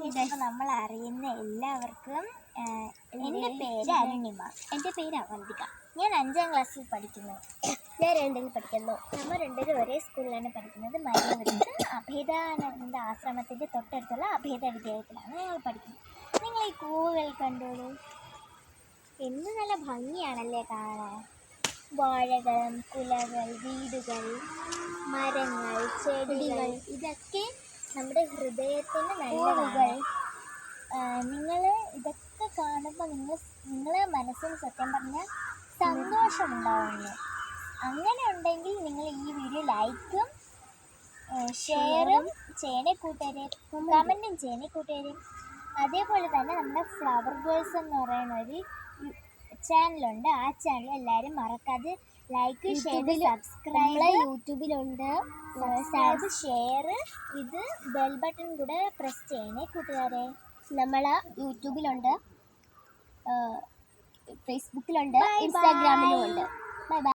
അപ്പോൾ നമ്മൾ അറിയുന്ന എല്ലാവർക്കും എൻ്റെ പേര് അരുണിമ. എൻ്റെ പേര് അവന്തിക. ഞാൻ 5ാം ക്ലാസ്സിൽ പഠിക്കുന്നു. ഞാൻ 2ൽ പഠിക്കുന്നു. നമ്മൾ രണ്ടുപേരും ഒരേ സ്കൂളിലാണ് പഠിക്കുന്നത്. മരിയവരത്ത് അഭേദാനന്ദ ആശ്രമത്തിൻ്റെ തൊട്ടടുത്തുള്ള അഭേദ വിദ്യാലയത്തിലാണ് ഞങ്ങൾ പഠിക്കുന്നത്. നിങ്ങൾ ഈ കൂവുകൾ കണ്ടോളൂ, എന്ത് നല്ല ഭംഗിയാണല്ലേ കാണാൻ. വാഴകൾ, കുലകൾ, വീടുകൾ, മരങ്ങൾ, ചെടികൾ, ഇതൊക്കെ നമ്മുടെ ഹൃദയത്തിന് നല്ലതാണ്. നിങ്ങൾ ഇതൊക്കെ കാണുമ്പോൾ നിങ്ങളെ മനസ്സിന് സത്യം പറഞ്ഞാൽ സന്തോഷമുണ്ടാവുന്നു. അങ്ങനെ ഉണ്ടെങ്കിൽ നിങ്ങൾ ഈ വീഡിയോ ലൈക്കും ഷെയറും ചെയ്യണേ കൂട്ടുകാരെ, കമൻറ്റും ചെയ്യണേ കൂട്ടുകാരെ. അതേപോലെ തന്നെ നമ്മുടെ ഫ്ലവർ ഗേൾസ് എന്ന് പറയുന്ന ഒരു ചാനലുണ്ട്. ആ ചാനൽ എല്ലാവരും മറക്കാതെ ലൈക്ക്, ഷെയർ, സബ്സ്ക്രൈബ്. യൂട്യൂബിലുണ്ട്. ഷെയർ, ഇത് ബെൽ ബട്ടൺ കൂടെ പ്രസ് ചെയ്യണേ കൂട്ടുകാരെ. നമ്മൾ യൂട്യൂബിലുണ്ട്, ഫേസ്ബുക്കിലുണ്ട്, ഇൻസ്റ്റാഗ്രാമിലും ഉണ്ട്. Bye bye.